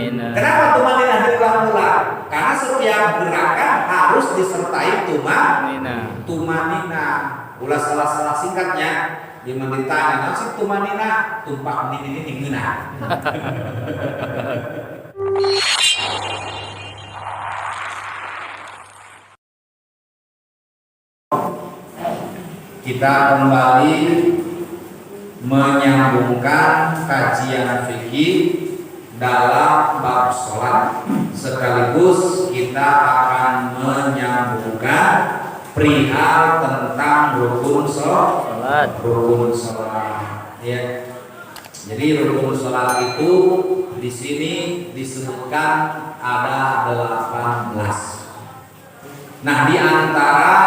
Kenapa tumaninah diulang-ulang? Karena setiap gerakan harus disertai tumaninah. Ulah salah-salah singkatnya di ditanya nasi tumaninah tumpah ini ngeunah. Kita kembali menyambungkan kajian fikih dalam bab sholat, sekaligus kita akan menyambungkan perihal tentang rukun sholat. Ya. Jadi rukun sholat itu di sini disebutkan ada 18. Nah, di antara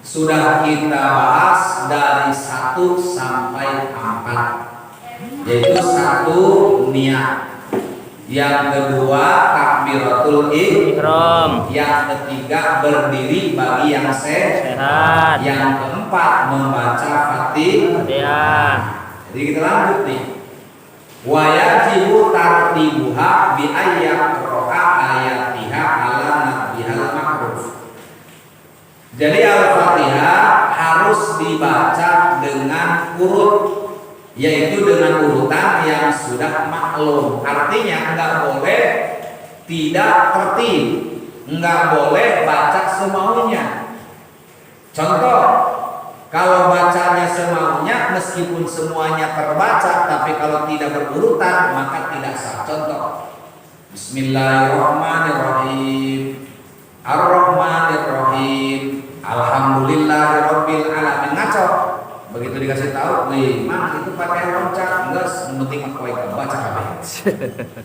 sudah kita bahas dari 1 sampai 4, yaitu 1 niat, yang kedua takbiratul ihram, yang ketiga berdiri bagi yang sehat, yang keempat membaca Fatihah. Jadi kita lanjut nih. Wa yajibu tartibuha bi ayyaqra'a ayatiha ala nabihal ma'ruf. Jadi Al-Fatihah harus dibaca dengan urut, yaitu dengan urutan yang sudah maklum. Artinya enggak boleh tidak tertib, enggak boleh baca semaunya. Contoh, kalau bacanya semaunya meskipun semuanya terbaca, tapi kalau tidak berurutan maka tidak sah. Contoh, Bismillahirrahmanirrahim, Ar-Rahmanirrahim, Alhamdulillahirabbil alamin. Ngaco. Begitu dikasih tahu, "Wih, Mang, itu pakai loncat." Enggak, penting mah kowe baca kabeh.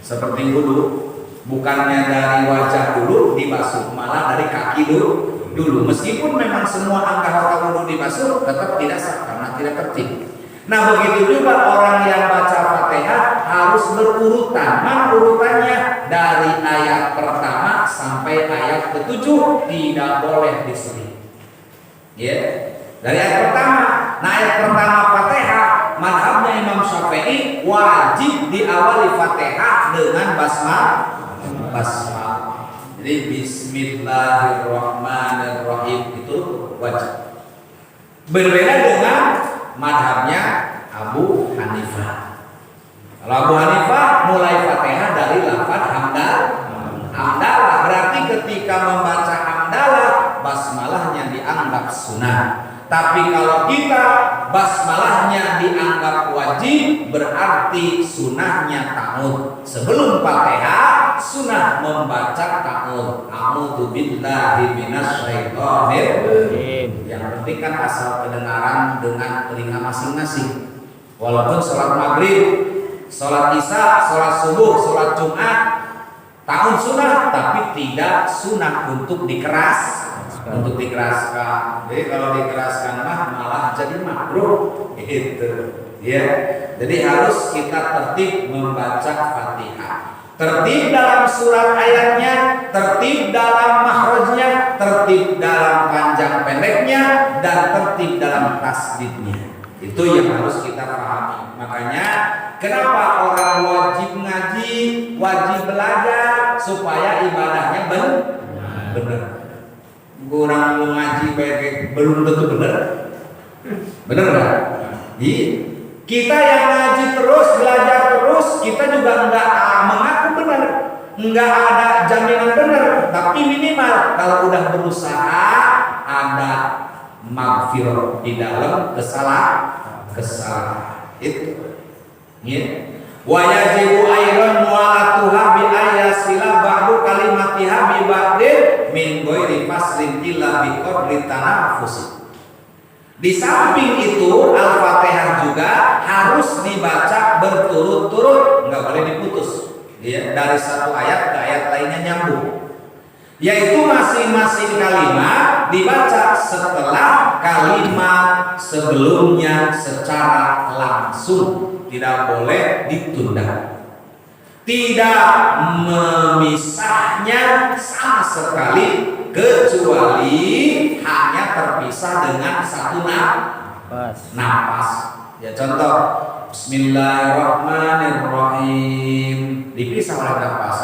Seperti dulu, bukannya dari wajah dulu dibasuh, malah dari kaki dulu. Meskipun memang semua anggota wudu dibasuh, tetap tidak sah karena tidak tertib. Nah, begitu juga orang yang baca Fatihah harus berurutan. Mana urutannya? Dari ayat pertama sampai ayat ke-7 tidak boleh diseling. Ya, dari ayat pertama. Nah, ayat pertama Fatihah, mazhabnya Imam Syafi'i wajib diawali Fatihah dengan basmalah. Jadi Bismillahirrahmanirrahim itu wajib. Berbeda dengan mazhabnya Abu Hanifah. Kalau Abu Hanifah mulai Fatihah dari lafaz hamdalah. Berarti ketika membaca hamdalah, basmalahnya dianggap sunnah. Tapi kalau kita basmalahnya dianggap wajib, berarti sunnahnya ta'awudz. Sebelum Fatihah, sunnah membaca ta'awudz. A'udzu billahi minasyaitonir rajim. Yang penting kan asal kedengaran dengan telinga masing-masing. Walaupun sholat maghrib, sholat isya, sholat subuh, sholat jumat, tahun sunnah, tapi tidak sunnah untuk dikeraskan. Jadi kalau dikeraskan malah jadi makruh gitu. Ya. Jadi harus kita tertib membaca Fatihah. Tertib dalam surat ayatnya, tertib dalam makhrajnya, tertib dalam panjang pendeknya, dan tertib dalam tasdidnya. Itu yang harus kita pahami. Makanya kenapa orang wajib ngaji, wajib belajar supaya ibadahnya benar. Kurang ngaji baik belum tentu benar. Benar enggak? Iya. Kita yang ngaji terus, belajar terus, kita juga enggak mengaku benar. Enggak ada jaminan benar, tapi minimal kalau udah berusaha ada maghfirah di dalam kesalahan. Itu. Ya. Wa yajibu ayran mu'alatuha bi ayasila ba'du kalimatiha bi ba'din min ghairi faslin illa bi qadri tanafus. Di samping itu Al-Fatihah juga harus dibaca berturut-turut, enggak boleh diputus. Ya, dari satu ayat ke ayat lainnya nyambung. Yaitu masing-masing kalimat dibaca setelah kalimat sebelumnya secara langsung. Tidak boleh ditunda. Tidak memisahnya sama sekali, kecuali hanya terpisah dengan satu nafas. Ya contoh, Bismillahirrahmanirrahim. Dipisah oleh nafas.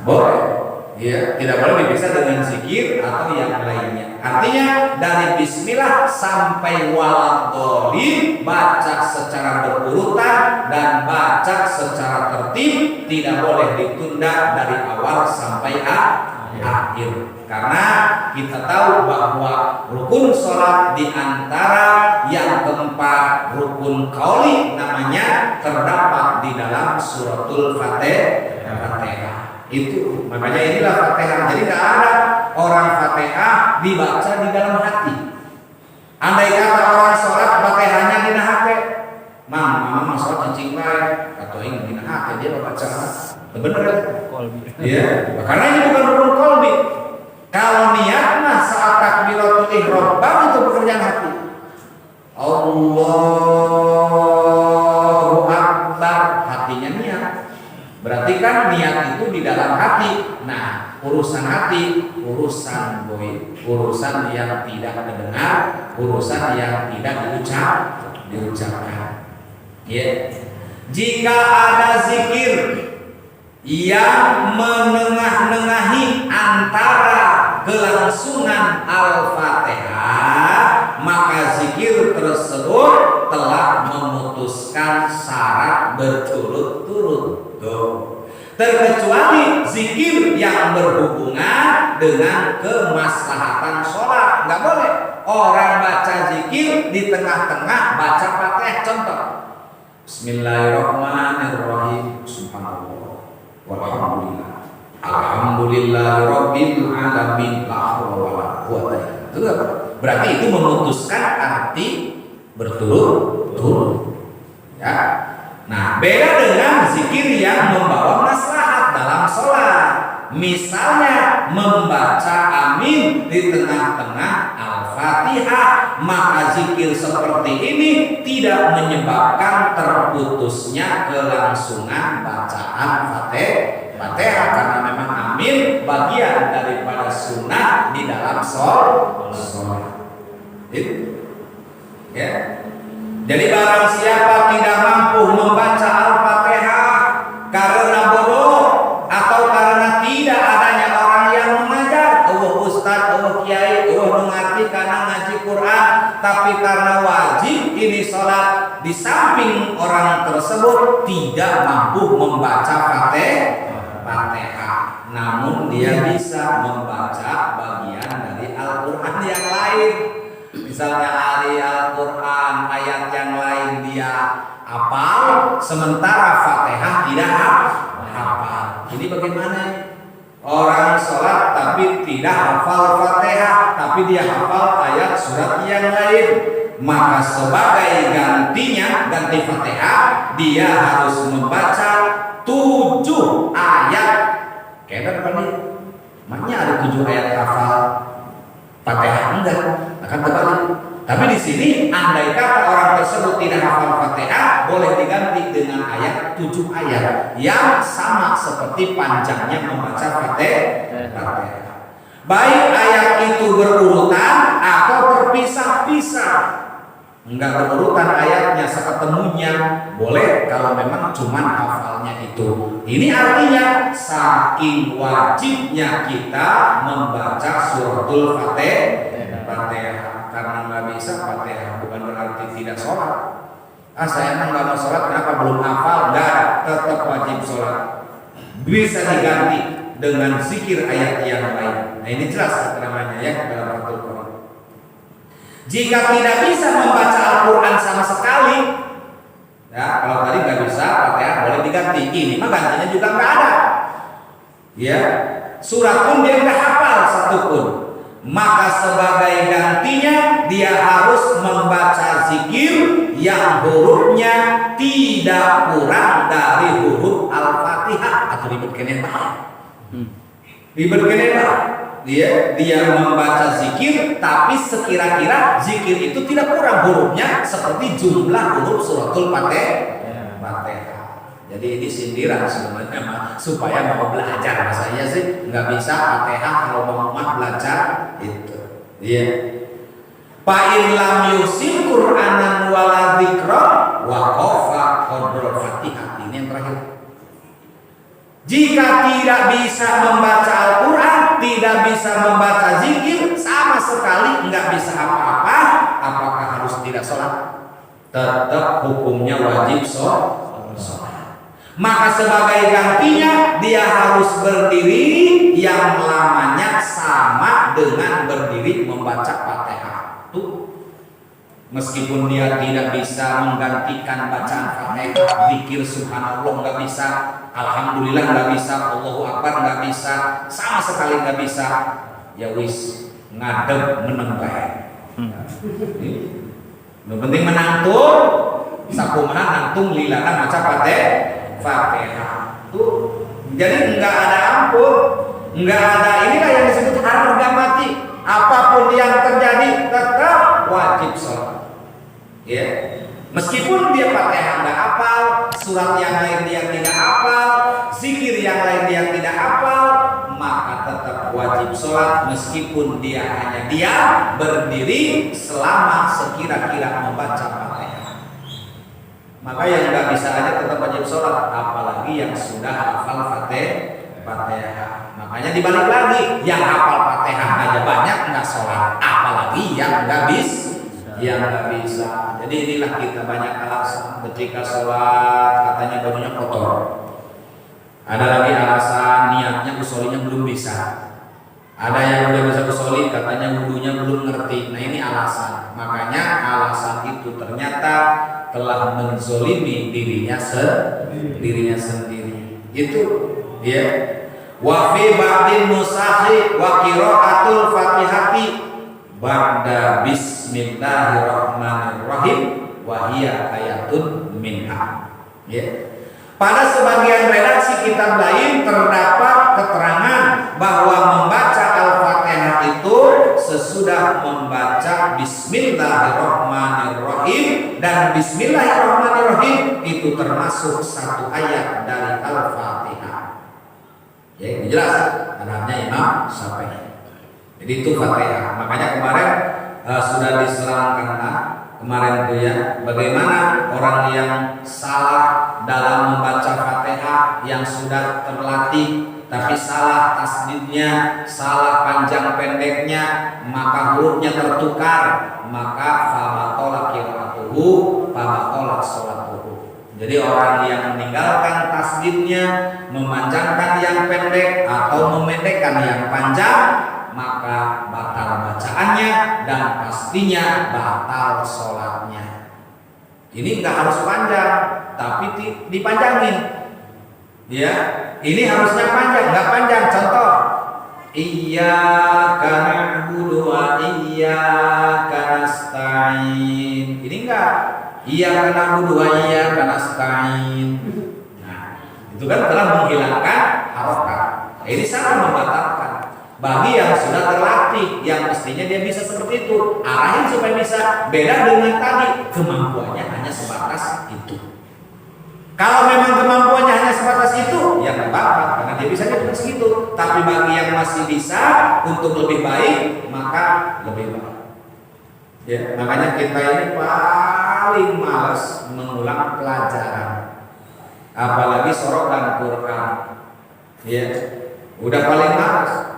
Boleh. Ya, tidak boleh dipisah dengan zikir atau yang lainnya. Artinya dari bismillah sampai waladhdallin baca secara berurutan dan baca secara tertib, tidak boleh ditunda dari awal sampai akhir. Karena kita tahu bahwa rukun sholat di antara yang keempat rukun qauli namanya terdapat di dalam suratul Fatihah. Itu makanya inilah Fatihah. Jadi tidak ada orang Fatihah dibaca di dalam hati. Andai kata orang sholat Fatihahnya di hati, mama sholat cicing baik atau ini di hati dia baca benar ya, karena ini bukan rukun qalbi. Kalau niatnya saat takbiratul ihram baru itu pekerjaan hati. Allahu Akbar, hatinya niat. Berarti kan niat itu di dalam hati. Nah, urusan hati, urusan urusan yang tidak terdengar, urusan yang tidak diucapkan. Ya. Jika ada zikir yang menengah-nengahi antara kelangsungan Al-Fatihah, maka zikir tersebut telah memutuskan syarat berturut-turut. Terkecuali zikir yang berhubungan dengan kemaslahatan sholat, nggak boleh orang baca zikir di tengah-tengah baca Fatihah. Contoh, Bismillahirrahmanirrahim, Subhanallah, walhamdulillah, alhamdulillahirabbil alamin, la haula wala quwwata illa billah. Berarti itu memutuskan arti berturut-turut. Ya. Nah, beda dengan zikir yang membawa maslahat dalam sholat. Misalnya membaca amin di tengah-tengah Al-Fatihah, maka zikir seperti ini tidak menyebabkan terputusnya kelangsungan bacaan Fatihah, karena memang amin bagian daripada sunnah di dalam sholat. Itu, ya. Jadi barang siapa tidak mampu membaca Al-Fatihah karena bodoh atau karena tidak adanya orang yang mengajar, ustaz, kiai, mengerti karena ngaji Quran, tapi karena wajib ini sholat di samping orang tersebut tidak mampu membaca Fatihah, namun dia bisa membaca bagian dari Al-Quran yang lain. Misalnya ayat Al-Quran, ayat yang lain dia hafal, sementara Fatihah tidak hafal. Jadi bagaimana? Orang sholat tapi tidak hafal Fatihah, tapi dia hafal ayat surat yang lain. Maka sebagai gantinya, ganti Fatihah, dia harus membaca 7 ayat. Kayak apa nih? Makanya ada 7 ayat hafal Fatihah enggak, akan terbalik. Tapi di sini andai kata orang tersebut tidak hafal Fatihah, boleh diganti dengan ayat 7 ayat yang sama seperti panjangnya membaca Fatihah. Baik ayat itu berurutan atau terpisah-pisah. Enggak berurutan ayatnya seketemunya, boleh kalau memang cuma hafalnya itu. Ini artinya saking wajibnya kita membaca suratul Fatihah. Karena nggak bisa Fatihah bukan berarti tidak sholat. Saya emang nggak mau sholat, kenapa belum hafal? Nggak, tetap wajib sholat. Bisa diganti dengan zikir ayat yang lain. Nah ini jelas keterangannya ya dalam Al-Quran. Jika tidak bisa membaca Al-Quran sama sekali, ya kalau tadi nggak bisa Fatihah boleh diganti. Ini mah gantinya juga nggak ada. Ya, surat pun dia nggak hafal satupun. Maka sebagai gantinya dia harus membaca zikir yang hurufnya tidak kurang dari huruf Al-Fatihah. Atau ribet kenapa? Ribet kenapa? Dia membaca zikir, tapi sekira-kira zikir itu tidak kurang hurufnya seperti jumlah huruf suratul Fatihah. Jadi ini sindiran sebenarnya supaya mau belajar. Masanya sih nggak bisa Fatihah kalau mau belajar itu. Iya. Fa'in lam yusil Qur'anan wala dzikra waqafa qadra Fatihah. Ini yang terakhir. Jika tidak bisa membaca Al-Quran, tidak bisa membaca zikir, sama sekali nggak bisa apa-apa, apakah harus tidak sholat? Tetap hukumnya wajib sholat. Maka sebagai gantinya dia harus berdiri yang lamanya sama dengan berdiri membaca Fatihah. Tuh. Meskipun dia tidak bisa menggantikan bacaan Fatihah, zikir subhanallah nggak bisa, alhamdulillah nggak bisa, Allahu akbar nggak bisa, sama sekali nggak bisa, ya wis ngadeg meneng bae. Yang penting menantung, sakumaha nantung lilana maca Fatihah. Tuh. Jadi nggak ada ampun, nggak ada, inilah yang disebut harga mati. Apapun yang terjadi tetap wajib sholat. Ya, meskipun dia Fatihah nggak hafal, surat yang lain dia tidak hafal, zikir yang lain dia tidak hafal, maka tetap wajib sholat meskipun dia hanya diam berdiri selama sekira-kira membaca Fatihah. Maka yang nggak bisa aja tetap wajib sholat, apalagi yang sudah hafal Fatihah. Makanya dibalik lagi, yang hafal Fatihah aja banyak nggak sholat, apalagi yang nggak bisa. Jadi inilah kita banyak alasan ketika sholat, katanya bajunya kotor. Ada lagi alasan niatnya usolinya belum bisa. Ada yang udah bisa usoli, katanya wudunya belum ngerti. Nah ini alasan. Makanya alasan itu ternyata telah menzolimi dirinya sendiri. Itu ya. Wa fi ba'din nusahi wa qira'atul Fatihati ba'da bismillahirrahmanirrahim wa hiya ayatun minha. Ya. Pada sebagian redaksi kitab lain terdapat keterangan bahwa membaca Al-Fatihah itu sesudah membaca Bismillahirrahmanirrahim, dan Bismillahirrahmanirrahim itu termasuk satu ayat dari Al-Fatihah. Ya, ini jelas anaknya Imam Syafi'i. Jadi itu Fatihah. Makanya kemarin sudah diserangkan kemarin itu ya, bagaimana orang yang salah dalam membaca Fatihah yang sudah terlatih tapi salah tasdidnya, salah panjang pendeknya, maka hurufnya tertukar, maka fabatola qiraatuhu, fabatola sholatuhu. Jadi orang yang meninggalkan tasdidnya, memanjangkan yang pendek atau memendekkan yang panjang, maka batal bacaannya dan pastinya batal sholatnya. Ini nggak harus panjang, tapi dipanjangin. Ya, ini harusnya panjang, nggak panjang. Contoh, iyyaka na'budu wa iyyaka nasta'in. Ini enggak. Iyyaka na'budu wa iyyaka nasta'in. Nah, itu kan telah menghilangkan harokat. Ini sangat membatalkan. Bagi yang sudah terlatih, yang mestinya dia bisa seperti itu, arahin supaya bisa. Beda dengan tadi, kemampuannya hanya sebatas itu. Kalau memang kemampuannya hanya sebatas itu, ya nggak apa-apa, karena dia bisa cuma segitu. Tapi bagi yang masih bisa untuk lebih baik, maka lebih baik. Ya, makanya kita ini paling malas mengulang pelajaran, apalagi sorotan Quran. Ya, udah paling malas.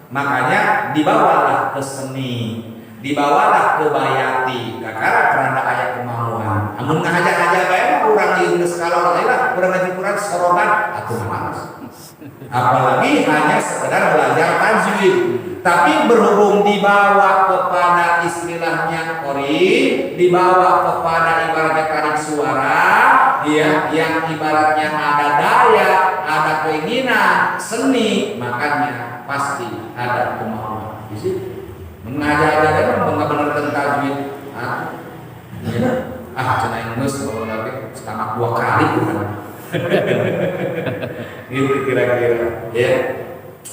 Makanya dibawalah ke seni, dibawalah ke bayati, karena ayat kemauan. Amun ngahaja-haja bae urang ieu geus kalor lah, urang ngaji Quran sorotan atuh malas. Apalagi hanya sekedar belajar tajwid. Tapi berhubung dibawa kepada istilahnya qori, dibawa kepada ibaratnya tarik suara, ya, yang ibaratnya ada daya, ada keinginan, seni, makanya pasti ada kemauan. Di situ. Mengajar-ajar kan benar tentang tajwid. Cenah yang ngeus bawa lagi setengah 2 kali bukan. Gitu kira-kira, ya.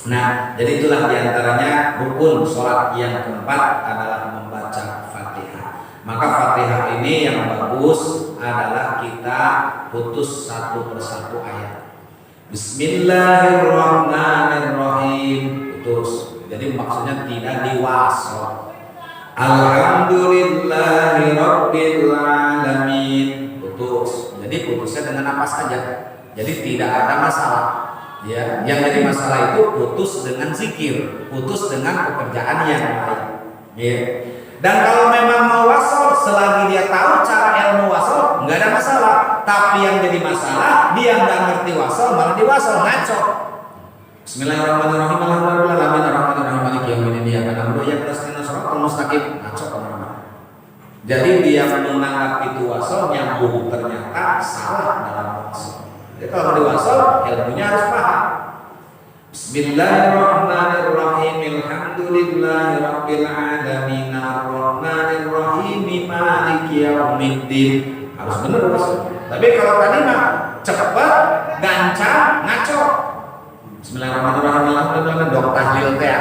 Nah, jadi itulah diantaranya rukun sholat yang keempat adalah membaca Fatihah. Maka Fatihah ini yang bagus adalah kita putus satu persatu ayat. Bismillahirrahmanirrahim, putus. Jadi maksudnya tidak diwasol. Alhamdulillahi Rabbil Alamin. Putus. Jadi putusnya dengan apa saja. Jadi tidak ada masalah. Ya, yang jadi masalah itu putus dengan zikir, putus dengan pekerjaan yang lain. Ya. Dan kalau memang mau wasol, selagi dia tahu cara ilmu wasol, nggak ada masalah. Tapi yang jadi masalah, dia nggak ngerti wasol, malah diwasol ngaco. Bismillahirrahmanirrahim. Alhamdulillahirabbil alamin. Maliki yaumiddin. Iyyaka na'budu wa iyyaka nasta'in. Shiratal mustaqim. Ngaco kemana-mana. Jadi dia menganggap itu wasol, nyambung, ternyata salah dalam wasol. Jadi kalau diwasol, ilmunya harus paham. Bismillahirrahmanirrahim. Alhamdulillahirabbil alamin. Arrahmanirrahim. Maliki yaumiddin. Harus benar wasol. Tapi kalau tadi mah cepat, gancang, ngaco. Bismillahirrahmanirrahim. Alhamdulillah. Dok tahlil teh.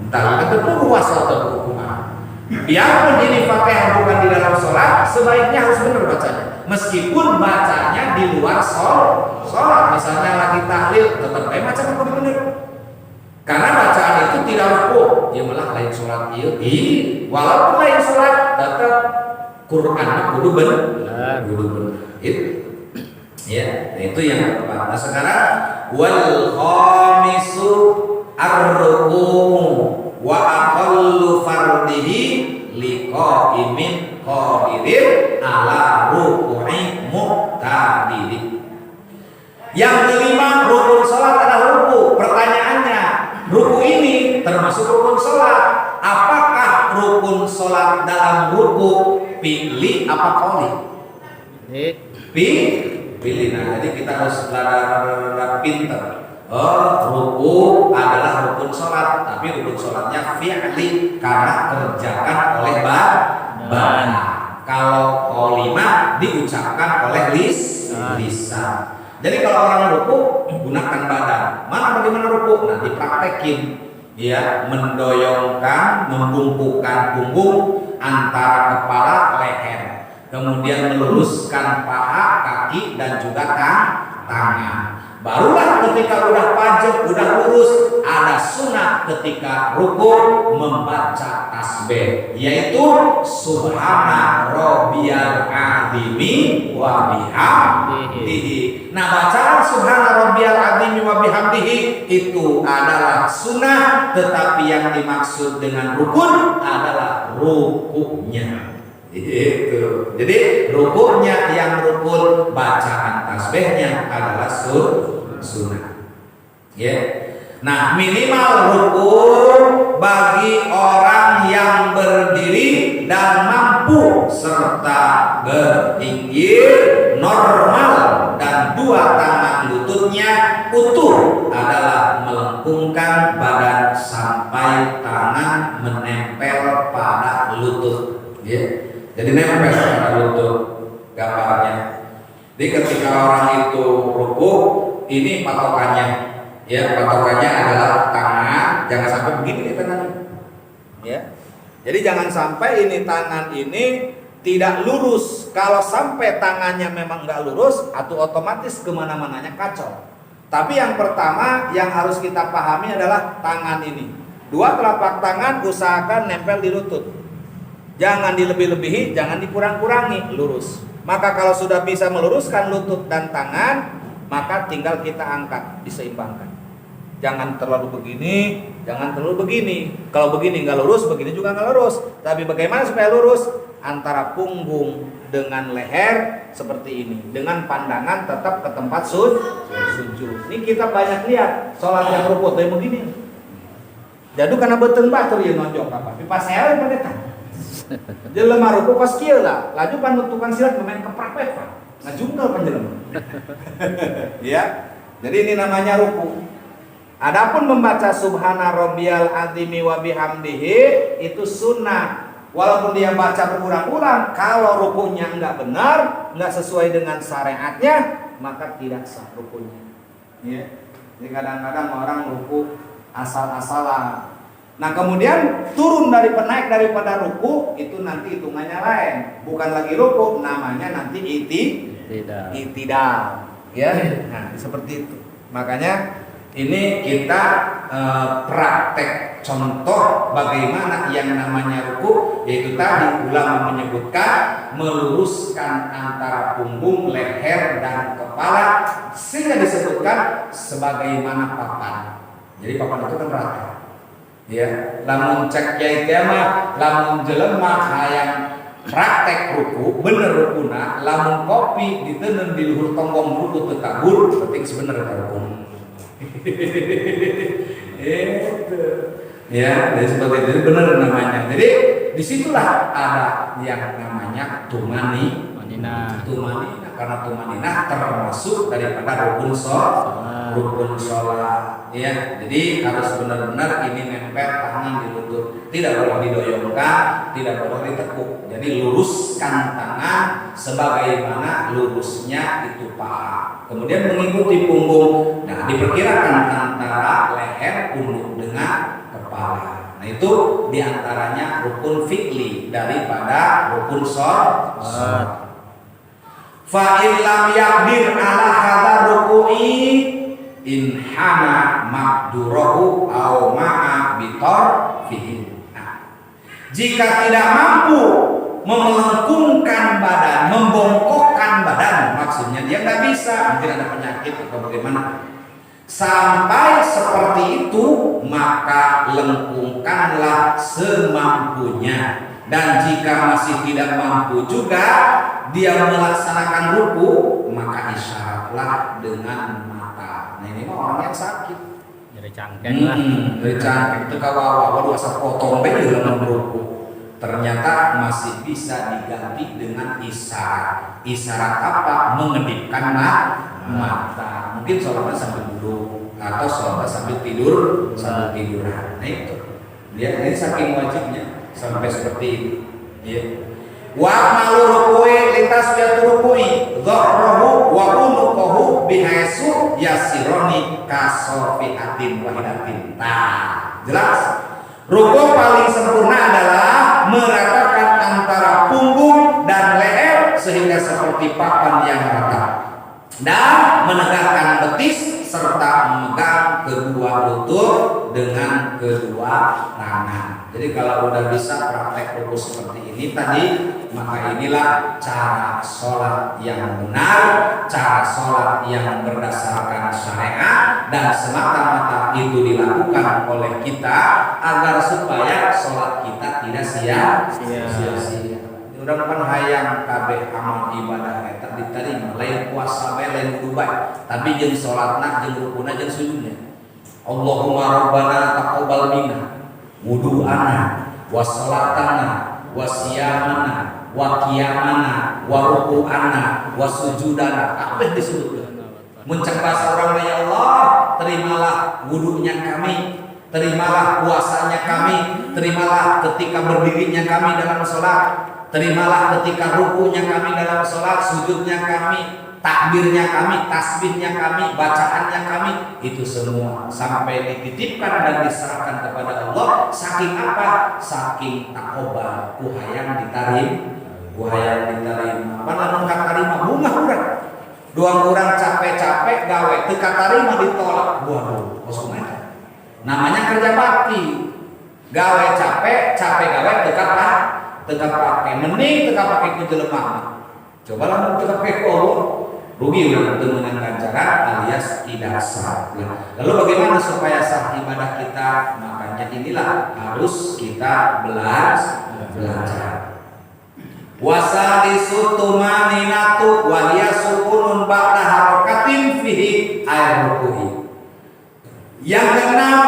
Entar itu wasol atau hukuman. Biarpun ini Fatihah bukan di dalam sholat, sebaiknya harus benar bacanya. Meskipun bacanya di luar sholat, misalnya lagi tahlil, tetap baik baca benar. Karena bacaan itu tidak ruku, dia malah lain sholat iya. Walaupun lain sholat, tetap Quran kudu benar. Itu, ya, itu yang keempat. Nah sekarang wal khamisu ar-ruku wa aqallu fardihi liqaimin qadirin ala ruku'i muqtadiri. Yang kelima, rukun salat adalah ruku. Pertanyaannya, ruku ini termasuk rukun salat. Apakah rukun salat dalam ruku pilih apa qauli? Pilih. Nah, jadi kita harus belajar pintar. Ruku adalah rukun sholat, tapi rukun sholatnya fi'li karena kerjakan oleh badan. Kalau qaulima diucapkan oleh lisan. Jadi kalau orang ruku gunakan badan. Bagaimana ruku? Nah, dipraktekin. Ya, mendoyongkan, membungkukkan punggung antara kepala leher. Kemudian meluruskan paha, kaki dan juga tangan. Barulah ketika udah pajak, udah lurus, ada sunah ketika ruku membaca tasbih, yaitu subhana rabbiyal azimi wa bihamdihi. Nah, bacaan subhana rabbiyal azimi wa bihamdihi itu adalah sunah, tetapi yang dimaksud dengan rukun adalah rukunya. Itu. Jadi rukunya yang rukun, bacaan tasbihnya adalah sunnah. Ya. Nah, minimal rukun bagi orang yang berdiri dan mampu serta berpinggir normal dan dua tangan lututnya utuh adalah melengkungkan badan sampai tangan menempel pada lutut. Ya. Jadi nempel pada lutut gambarnya. Jadi ketika orang itu ruku, ini patokannya. Ya, patokannya adalah tangan, jangan sampai begini nih tangannya. Ya. Jadi jangan sampai ini tangan ini tidak lurus. Kalau sampai tangannya memang nggak lurus, atau otomatis kemana-mananya kacau. Tapi yang pertama yang harus kita pahami adalah tangan ini. Dua telapak tangan usahakan nempel di lutut. Jangan dilebih-lebihi, jangan dikurang-kurangi, lurus. Maka kalau sudah bisa meluruskan lutut dan tangan, maka tinggal kita angkat, diseimbangkan. Jangan terlalu begini, jangan terlalu begini. Kalau begini nggak lurus, begini juga nggak lurus. Tapi bagaimana supaya lurus? Antara punggung dengan leher seperti ini, dengan pandangan tetap ke tempat sujud. Ini kita banyak lihat sholat yang rukuk kayak begini. Jadi karena beteng batur ya nonjok apa? Pas saya pendeta. Jadi lemah ruku pas kieu lah. Laju pan tukang silat main keprak Pak. Ngajungkel pan jelema. Ya. Jadi ini namanya ruku. Adapun membaca subhana rabbiyal azimi wa bihamdihi itu sunnah. Walaupun dia baca berulang-ulang, kalau rukunya enggak benar, enggak sesuai dengan syariatnya, maka tidak sah rukunya. Ya. Jadi kadang-kadang orang ruku asal-asalan. Nah kemudian turun naik daripada ruku itu nanti hitungannya lain, bukan lagi ruku, namanya nanti itidal, ya. Nah seperti itu. Makanya Ini kita praktek contoh bagaimana yang namanya ruku, yaitu tadi ulama menyebutkan meluruskan antara punggung, leher dan kepala, sehingga disebutkan sebagaimana papan. Jadi papan itu kan rata. Ya, lamun cek yai mah, lamun jelema hayang praktek ruku, bener rukuna, lamun kopi diteun di luhur tonggong ruku teu kabur, penting sebenarnya ruku. Itu ya, jadi seperti itu benar namanya. Jadi disitulah ada yang namanya tumanina. Karena tumanina termasuk daripada rukun sholat. Ya, jadi harus benar-benar ini nempel tangan di lutut, tidak boleh didoyongkan, tidak boleh ditekuk. Jadi luruskan tangan sebagaimana lurusnya itu paha. Kemudian mengikuti punggung. Nah, diperkirakan antara leher, punuk dengan kepala. Nah, itu diantaranya rukun fi'li daripada rukun sholat. Fa in lam yaqdir ala hadza ruku'i in hana maqdurahu aw ma'a bitarfihi. Nah, jika tidak mampu memelengkungkan badan, membongkokkan badan, maksudnya dia nggak bisa, mungkin ada penyakit atau bagaimana, sampai seperti itu, maka lengkungkanlah semampunya. Dan jika masih tidak mampu juga dia melaksanakan ruku, maka isyaratlah dengan mata. Nah, ini mah orang yang sakit, dari cangkeng lah, dari cangkeng itu kawawa, waduh asal potong bae dalam ruku. Ternyata masih bisa diganti dengan isyarat. Isyarat apa? Mengedipkan mata. Mungkin sholatnya sambil duduk atau sholatnya sambil tidur, tiduran. Nah itu dia, ini saking wajibnya sampai seperti ini. Ya. Wa malu rukui lintas biatu rukui dhahrahu wa unuqahu bihaisu yasironi kasofiatin wahidatin. Nah, jelas. Ruku paling sempurna adalah meratakan antara punggung dan leher sehingga seperti papan yang rata, dan menegakkan betis serta memegang kedua lutut dengan kedua tangan. Jadi kalau udah bisa praktek ruku seperti ini tadi, maka inilah cara sholat yang benar, cara sholat yang berdasarkan syariat, dan semata-mata itu dilakukan oleh kita agar supaya sholat kita tidak sia-sia. Mudah-mudahan hayang kabeh amal ibadah eta diterima, lain puasa bae, lain wudu bae, tapi jeung sholatna, jeung rukuna, jeung sujudnya. Allahumma rabbana taqabbal minna wudu'ana wa salatana wa siyamana wa qiyamana wa ruku'ana wa sujudana. Kabeh disebutkeun. Mun cek bahasa urang ya Allah, terimalah wudunya kami, terimalah puasanya kami, terimalah ketika berdirinya kami dalam sholat, terimalah ketika rukunya kami dalam sholat, sujudnya kami, takbirnya kami, tasbihnya kami, bacaannya kami, itu semua sampai dititipkan dan diserahkan kepada Allah. Saking apa? Saking takoba, kuhayang diterima. Mana nungkak tarima bunga urang. Doang urang capek-capek gawe teu katarima ditolak. Waduh, kosong aja. Namanya kerja bakti. Gawe capek gawe teu kapake. Mending teu kapake ku jelema. Cobalah mun teu kapake ku Allah, rugi udah temenan ganjaran alias tidak sah. Lalu bagaimana supaya sah ibadah kita? Makanya inilah harus kita belajar. Wasalisu tumaninatu wa hiya sukunun ba'da harakatin fihi ayruhi. Yang keenam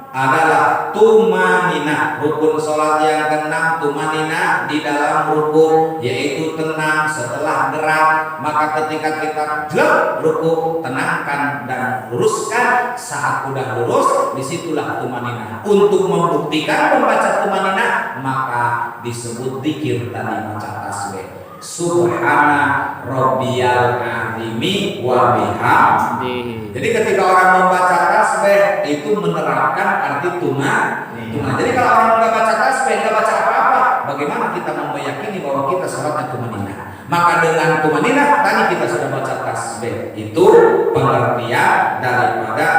adalah tumanina. Rukun sholat yang keenam tumanina di dalam rukun, yaitu tenang setelah gerak. Maka ketika kita jelek ruku, tenangkan dan luruskan. Saat udah lurus, disitulah tumanina. Untuk membuktikan membaca tumanina, maka disebut zikir tadi, baca tasbih. Subhana rabbiyal azimi wa bihamdihi. Jadi ketika orang membaca tasbih itu menerapkan arti tumanina. Jadi kalau orang nggak baca tasbih, nggak baca apa-apa, bagaimana kita meyakini bahwa kita sholatnya tumanina? Maka dengan tumanina tadi kita sudah baca tasbih. Itu pengertian daripada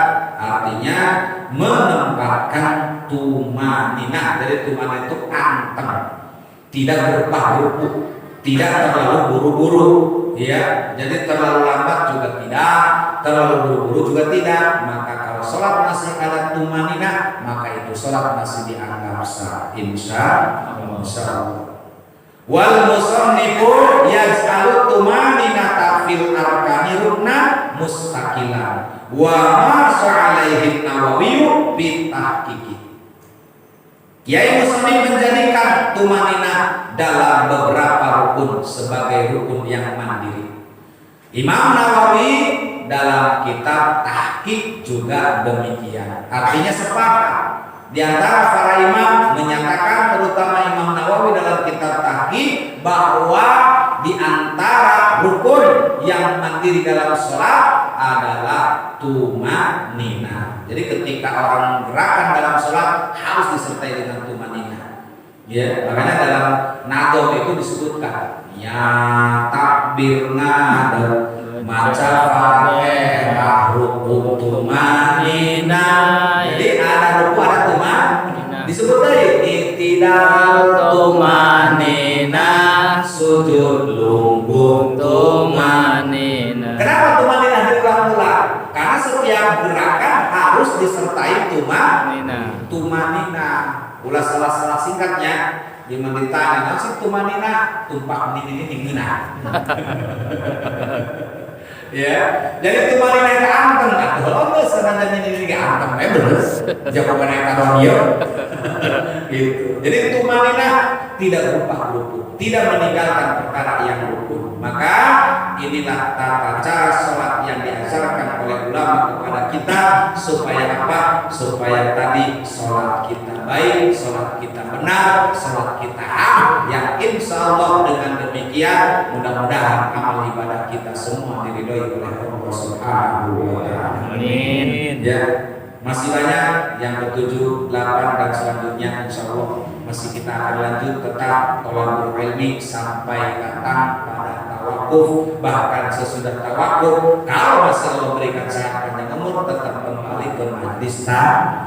artinya menempatkan tumanina. Jadi tumanina itu anteng, tidak berubah-ubah, tidak terlalu buru-buru, ya. Jadi terlalu lambat juga tidak, terlalu buru-buru juga tidak. Maka kalau sholat masih ada tumanina, maka itu sholat masih dianggap sah. Insya Allah. Wal musannifu yaj'alu tumaninata fil arkani rukna mustaqilan wa ma alaihi Nawawi bi tahqiqi. Yai musannif menjadikan tumanina dalam beberapa rukun sebagai rukun yang mandiri. Imam Nawawi dalam kitab Tahqiq juga demikian. Artinya sepakat di antara para imam menyatakan, terutama Imam Nawawi dalam kitab Tahqiq, bahwa di antara rukun yang mandiri dalam sholat adalah tumanina. Jadi ketika orang gerakan dalam sholat harus disertai dengan tumanina. Ya, makanya dalam nado itu disebutkan ya takbir nado maca fatihah rukun tumanina. Jadi ada rukun ada tumanina. Disebut tadi tidak tumanina, sujud lumbung tumanina. Kenapa tumanina diulang-ulang? Karena setiap gerakan harus disertai tumanina. Tumanina. Ulah salah singkatnya di ditanya nasi tumanina tumpah ini ngena. Ya, jadi tumanina itu anteng atuh. Oh, sebenarnya ini anteng bener. Jawaban eta dia. Gitu. Jadi tumanina tidak berubah-ubah, tidak meninggalkan perkara yang rukun. Maka inilah tata cara sholat yang diajarkan oleh ulama kepada kita supaya apa? Supaya tadi sholat kita baik, sholat kita benar, sholat kita hak. Yang insya Allah dengan demikian mudah-mudahan amal ibadah kita semua diridhoi oleh Allah Subhanahu wa Ta'ala. Amin. Ya. Masih banyak yang ke-7, 8 dan selanjutnya insya Allah masih kita akan lanjut tetap tolong ilmi sampai datang pada tawakuf. Bahkan sesudah tawakuf kalau masih Allah berikan sehat panjang umur tetap kembali ke majlis.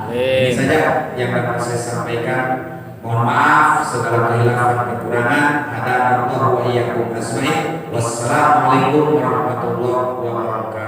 Ini saja yang dapat saya sampaikan. Mohon maaf segala kehilafan kekurangan. Hadanallahu wa iyyakum ajmain. Wassalamualaikum warahmatullahi wabarakatuh.